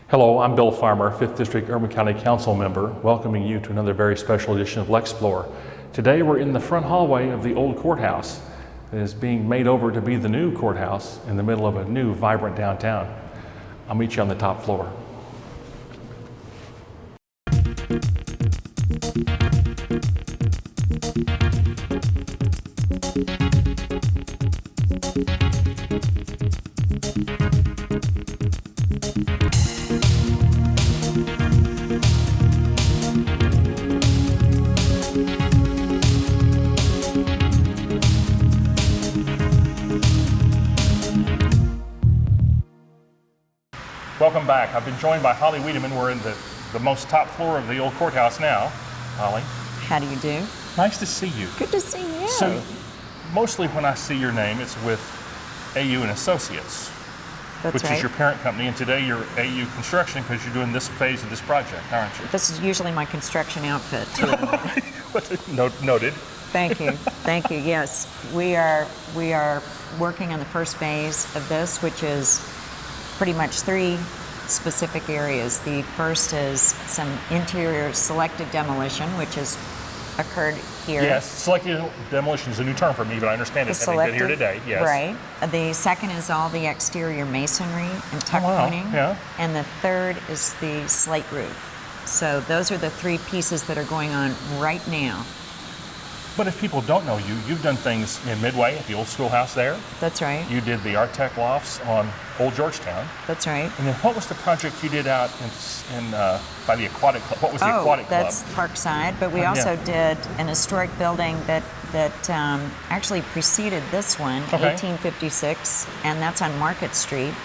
Hello, I'm Bill Farmer, 5th District Irvine County Council member, welcoming you to another very special edition of LexPlore. Today we're in the front hallway of the old courthouse that is being made over to be the new courthouse in the middle of a new, vibrant downtown. I'll meet you on the top floor. Welcome back. I've been joined by Holly Wiedemann. We're in the most top floor of the old courthouse now. Holly. How do you do? Nice to see you. Good to see you. So, mostly when I see your name, it's with AU and Associates, which is your parent company, and today you're AU Construction because you're doing this phase of this project, aren't you? This is usually my construction outfit, too. Noted. Thank you. Thank you. Yes, we are working on the first phase of this, which is pretty much three specific areas. The first is some interior selective demolition, which has occurred here. Yes, selective demolition is a new term for me, but I understand it having been here today. Yes. Right. The second is all the exterior masonry and tuck pointing. Yeah. And the third is the slate roof. So those are the three pieces that are going on right now. But if people don't know you, you've done things in Midway at the old schoolhouse there. That's right. You did the Artec lofts on Old Georgetown. That's right. And then what was the project you did out in by the aquatic club? What was the aquatic club? That's Parkside, but we also did an historic building that actually preceded this one, 1856, and that's on Market Street,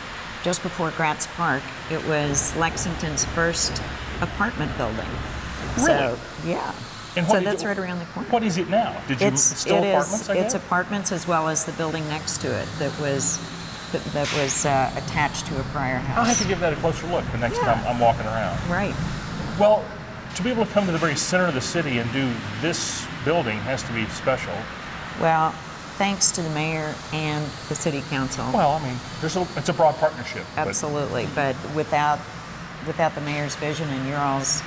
just before Gratz Park. It was Lexington's first apartment building. Really? So, yeah. And so that's right around the corner. What is it now? It's apartments? It's apartments as well as the building next to it that was attached to a prior house. I'll have to give that a closer look the next time I'm walking around. Right. Well, to be able to come to the very center of the city and do this building has to be special. Well, thanks to the mayor and the city council. Well, I mean, it's a broad partnership. Absolutely, but without the mayor's vision and your all's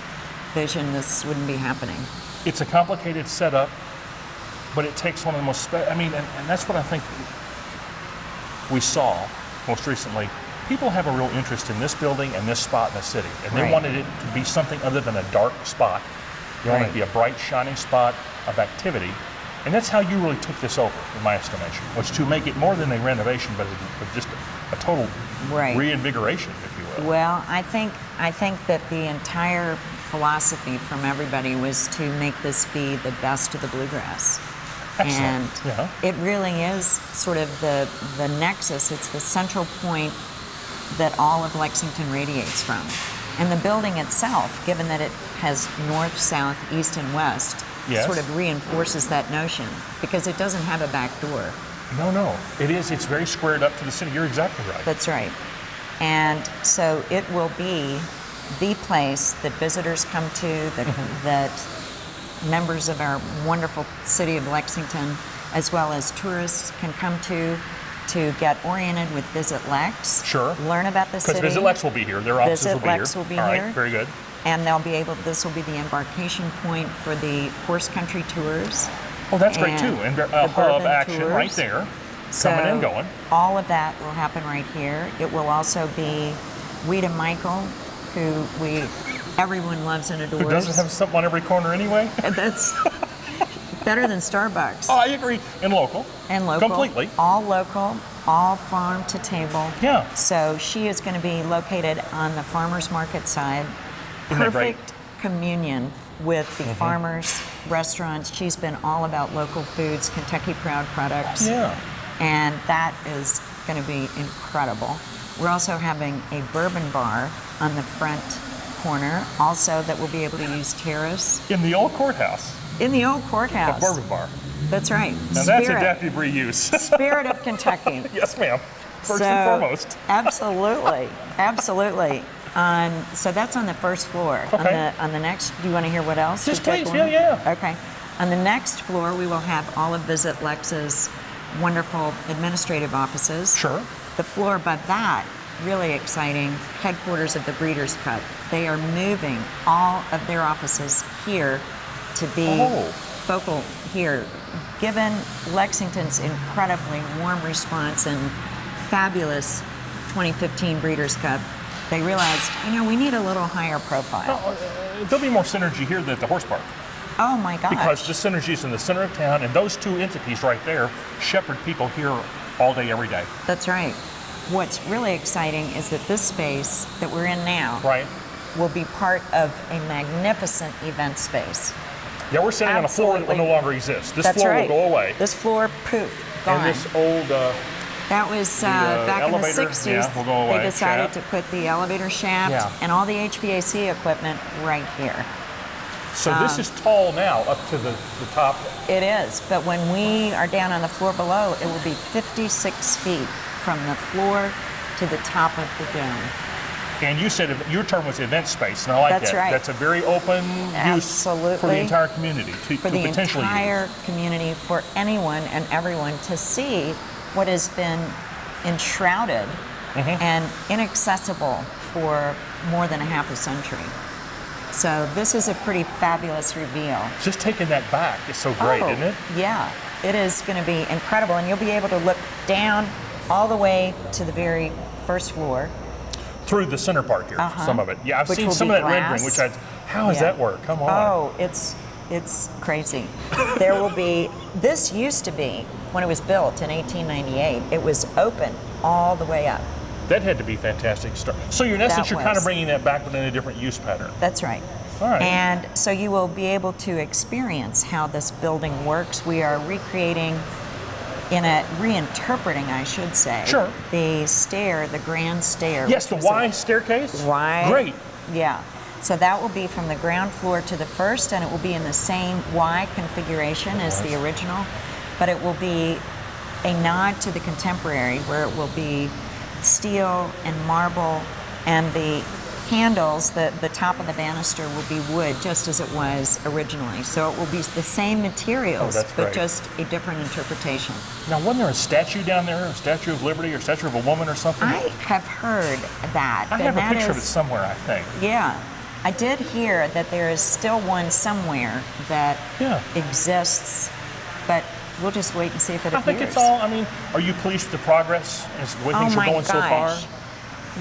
vision, this wouldn't be happening. It's a complicated setup, but it takes one of the most, and that's what I think we saw most recently. People have a real interest in this building and this spot in the city, and they wanted it to be something other than a dark spot. They wanted it to be a bright, shining spot of activity, and that's how you really took this over, in my estimation, was to make it more than a renovation, but just a total reinvigoration, if you will. Well, I think that the entire philosophy from everybody was to make this be the best of the bluegrass. Excellent. And it really is sort of the nexus, it's the central point that all of Lexington radiates from. And the building itself, given that it has north, south, east, and west, sort of reinforces that notion because it doesn't have a back door. No, it is. It's very squared up to the city. You're exactly right. That's right. And so it will be the place that visitors come to, that members of our wonderful city of Lexington, as well as tourists, can come to get oriented with Visit Lex. Sure. Learn about the city. Because Visit Lex will be here. Their offices will be here. Visit Lex will be here. All here. right, very good. And this will be the embarkation point for the horse country tours. Oh, that's great too. And hub action tours. right there, coming and going. All of that will happen right here. It will also be Weta Michael, who everyone loves and adores. Who doesn't have something on every corner anyway? That's better than Starbucks. Oh, I agree. And local. Completely. All local, all farm to table. Yeah. So she is going to be located on the farmers market side. Isn't that great? Perfect communion with the farmers, restaurants. She's been all about local foods, Kentucky Proud products. Yeah. And that is going to be incredible. We're also having a bourbon bar on the front corner, also that will be able to use terrace. In the old courthouse. In the old courthouse. A bourbon bar. That's right. Now that's adaptive reuse. Spirit of Kentucky. Yes, ma'am. First and foremost. Absolutely. Absolutely. So that's on the first floor. Okay. On the next, do you want to hear what else? Yes, please. Yeah. Okay. On the next floor, we will have all of Visit Lex's wonderful administrative offices. Sure. The floor above that really exciting, headquarters of the Breeders' Cup. They are moving all of their offices here to be focal here. Given Lexington's incredibly warm response and fabulous 2015 Breeders' Cup, they realized, we need a little higher profile. There'll be more synergy here than at the horse park. Oh my gosh. Because the synergy is in the center of town, and those two entities right there shepherd people here all day, every day. That's right. What's really exciting is that this space that we're in now will be part of a magnificent event space. Yeah, we're sitting on a floor that will no longer exist. This That's floor right. will go away. This floor, poof, gone. And this old... that was back in the elevator, 60s. will go away. They decided Shaft. to put the elevator shaft and all the HVAC equipment right here. So this is tall now up to the top. It is, but when we are down on the floor below, it will be 56 feet from the floor to the top of the dome. And you said your term was event space, and I like That's that. right. That's a very open use for the entire community, to potentially entire community, for anyone and everyone to see what has been enshrouded and inaccessible for more than a half a century. So this is a pretty fabulous reveal. Just taking that back is so great, isn't it? Yeah, it is going to be incredible, and you'll be able to look down all the way to the very first floor. Through the center part here, some of it. Yeah, I've Which seen will some be of that glass. rendering, how does that work? Come on. Oh, it's crazy. There will be, this used to be, when it was built in 1898, it was open all the way up. That had to be fantastic. So in essence, you're kind of bringing that back, but in a different use pattern. That's right. All right. And so you will be able to experience how this building works. We are recreating, reinterpreting, I should say, the stair, the grand stair. Yes, the Y staircase? Y. Great. Yeah. So that will be from the ground floor to the first, and it will be in the same Y configuration as the original, but it will be a nod to the contemporary, where it will be steel and marble, and the handles, the top of the banister will be wood, just as it was originally. So it will be the same materials, but just a different interpretation. Now, wasn't there a statue down there, a Statue of Liberty, or a statue of a woman or something? I have heard that. I have a picture of it somewhere, I think. Yeah. I did hear that there is still one somewhere that exists, but we'll just wait and see if it appears. I think it's all, are you pleased with the progress as the way things are going so far?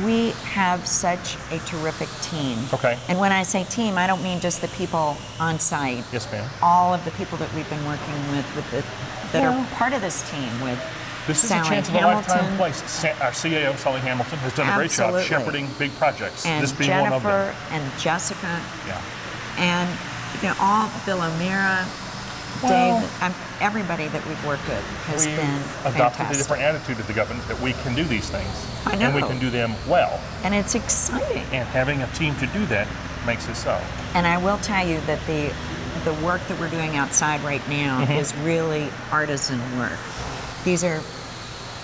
We have such a terrific team. Okay. And when I say team, I don't mean just the people on site. Yes, ma'am. All of the people that we've been working with that are part of this team, with this is Sally a chance of a lifetime place. Our CAO, Sally Hamilton, has done a great job shepherding big projects. And this being Jennifer one of them. and Jessica. Yeah. And all Bill O'Meara, Dave, everybody that we've worked with has been fantastic. Adopted a different attitude of the government that we can do these things. I know. And we can do them well. And it's exciting. And having a team to do that makes it so. And I will tell you that the work that we're doing outside right now is really artisan work. These are,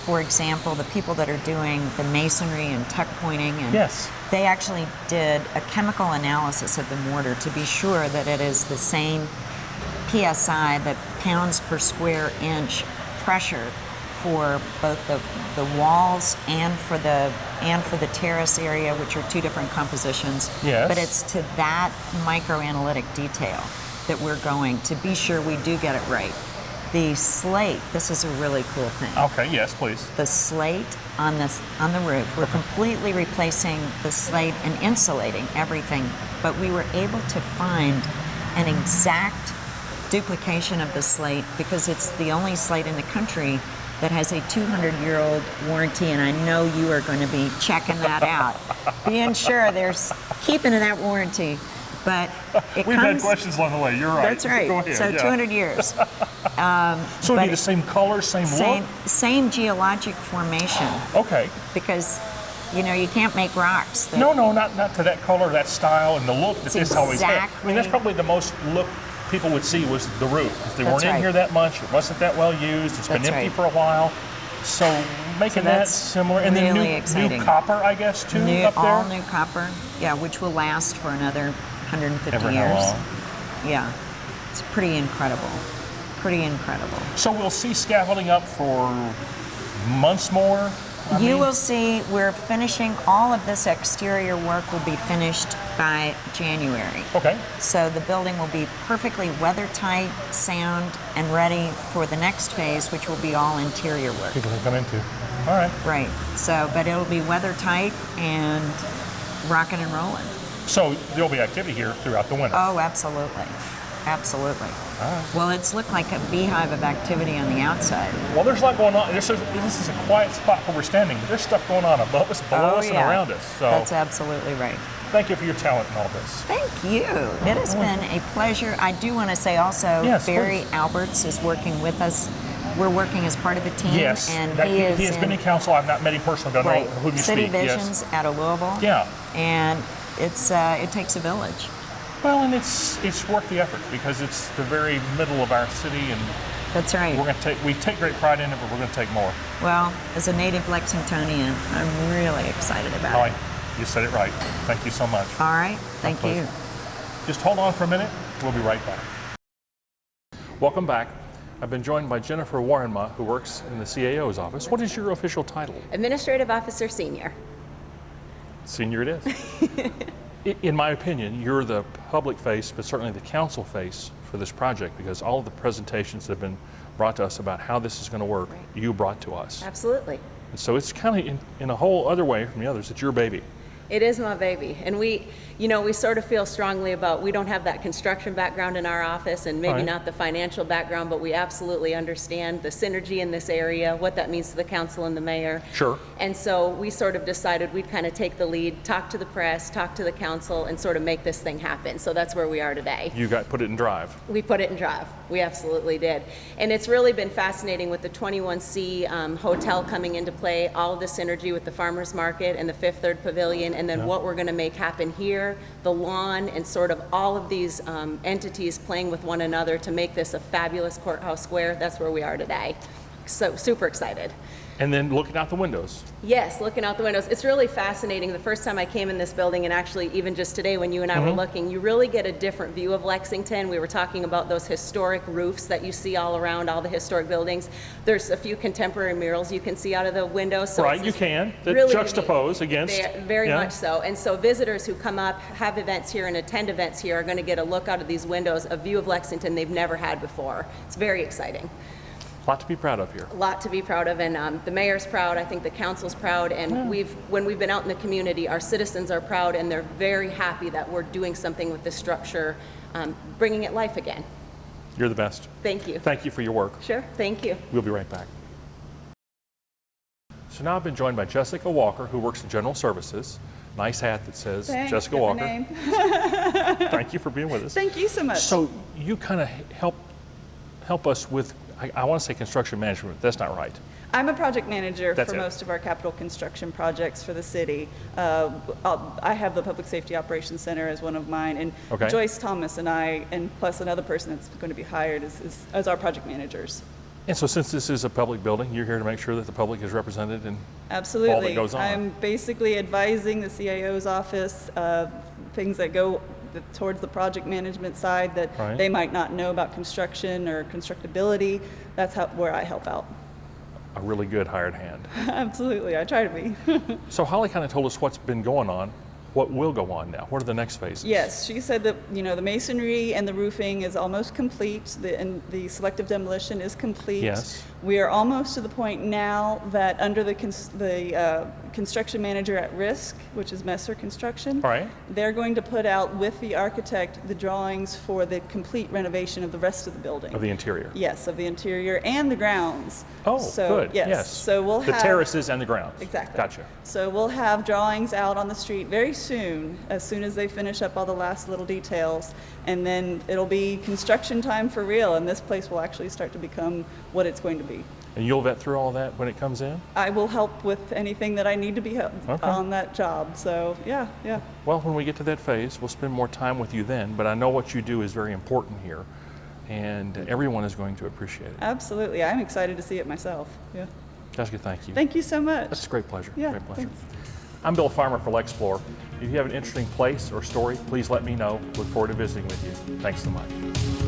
for example, the people that are doing the masonry and tuck pointing, and they actually did a chemical analysis of the mortar to be sure that it is the same PSI, the pounds per square inch pressure, for both the walls and for the terrace area, which are two different compositions. Yes. But it's to that microanalytic detail that we're going to be sure we do get it right. The slate, this is a really cool thing. Okay, yes, please. The slate on the roof, we're completely replacing the slate and insulating everything, but we were able to find an exact duplication of the slate because it's the only slate in the country that has a 200-year-old warranty, and I know you are going to be checking that out, being sure there's keeping to that warranty. But we've had questions along the way. You're right. That's right. Go ahead. So 200 years. So it'd be the same color, same look? Same geologic formation. Okay. Because, you can't make rocks. No, not to that color, that style, and the look that this always had. That's probably the most look people would see was the roof. If they weren't in here that much, it wasn't that well used, it's been empty for a while. So making that similar, and then new copper, I guess, too, up there? All new copper, which will last for another 150 years. Yeah, it's pretty incredible. Pretty incredible. So we'll see scaffolding up for months more, You will see we're finishing, all of this exterior work will be finished by January. Okay. So the building will be perfectly weather tight, sound, and ready for the next phase, which will be all interior work. People can come into. All right. Right. So, but it'll be weather tight and rocking and rolling. So there'll be activity here throughout the winter. Oh, absolutely. Absolutely. All right. Well, it's looked like a beehive of activity on the outside. Well, there's a lot going on. This is a quiet spot where we're standing, but there's stuff going on above us, below us, and around us. So that's absolutely right. thank you for your talent in all this. Thank you. It has been a pleasure. I do want to say also, Yes, Barry please. Alberts is working with us. We're working as part of the team. Yes, and he has been in council. I've not met him personally. Don't know whom you City speak. Visions out of Louisville. Yeah. And it takes a village. Well, and it's worth the effort because it's the very middle of our city, and That's right. we take great pride in it, but we're going to take more. Well, as a native Lexingtonian, I'm really excited about Holly, it. you said it right. Thank you so much. All right. Thank pleasure. you. Just hold on for a minute. We'll be right back. Welcome back. I've been joined by Jennifer Warrenma, who works in the CAO's office. What is your official title? Administrative Officer Senior. Senior it is. In my opinion, you're the public face, but certainly the council face for this project, because all of the presentations that have been brought to us about how this is going to work, you brought to us. Absolutely. And so it's kind of in a whole other way from the others. It's your baby. It is my baby. And we sort of feel strongly about, we don't have that construction background in our office and maybe Right. not the financial background, but we absolutely understand the synergy in this area, what that means to the council and the mayor. Sure. And so we sort of decided we'd kind of take the lead, talk to the press, talk to the council, and sort of make this thing happen. So that's where we are today. You put it in drive. We put it in drive. We absolutely did. And it's really been fascinating with the 21C hotel coming into play, all of the synergy with the farmers market and the Fifth Third Pavilion, and then what we're going to make happen here, the lawn, and sort of all of these entities playing with one another to make this a fabulous courthouse square. That's where we are today. So super excited. And then looking out the windows. Yes, looking out the windows. It's really fascinating. The first time I came in this building, and actually even just today when you and I were looking, you really get a different view of Lexington. We were talking about those historic roofs that you see all around all the historic buildings. There's a few contemporary murals you can see out of the windows. So Right, you can. That really juxtapose unique. against. Very yeah. much so. And so visitors who come up, have events here, and attend events here are going to get a look out of these windows, a view of Lexington they've never had before. It's very exciting. A lot to be proud of here. A lot to be proud of, and the mayor's proud. I think the council's proud, and when we've been out in the community, our citizens are proud, and they're very happy that we're doing something with this structure, bringing it life again. You're the best. Thank you. Thank you for your work. Sure. Thank you. We'll be right back. So now I've been joined by Jessica Walker, who works in General Services. Nice hat that says Thanks, Jessica got my Walker. name. Thank you for being with us. Thank you so much. So you kind of help us with, I want to say construction management, but that's not right. I'm a project manager That's for it. most of our capital construction projects for the city. I have the Public Safety Operations Center as one of mine, and Okay. Joyce Thomas and I, and plus another person that's going to be hired as our project managers. And so since this is a public building, you're here to make sure that the public is represented and Absolutely. all that goes on. I'm basically advising the CIO's office, things that go towards the project management side that Right. they might not know about construction or constructability. That's where I help out. a really good hired hand. Absolutely, I try to be. So Holly kind of told us what's been going on. What will go on now? What are the next phases? Yes, she said that the masonry and the roofing is almost complete, and the selective demolition is complete. Yes. We are almost to the point now that under the construction manager at risk, which is Messer Construction, All right. they're going to put out with the architect the drawings for the complete renovation of the rest of the building. Of the interior. Yes, of the interior and the grounds. Oh, so, good. Yes. So we'll the have terraces and the grounds. Exactly. Gotcha. So we'll have drawings out on the street very soon as they finish up all the last little details. And then it'll be construction time for real, and this place will actually start to become what it's going to be. And you'll vet through all that when it comes in? I will help with anything that I need to be on that job. So yeah. Well, when we get to that phase, we'll spend more time with you then, but I know what you do is very important here, and everyone is going to appreciate it. Absolutely. I'm excited to see it myself. Yeah. Jessica, thank you. Thank you so much. That's a great pleasure. Yeah, Great pleasure. thanks. I'm Bill Farmer for LexPlore. If you have an interesting place or story, please let me know. Look forward to visiting with you. Thanks so much.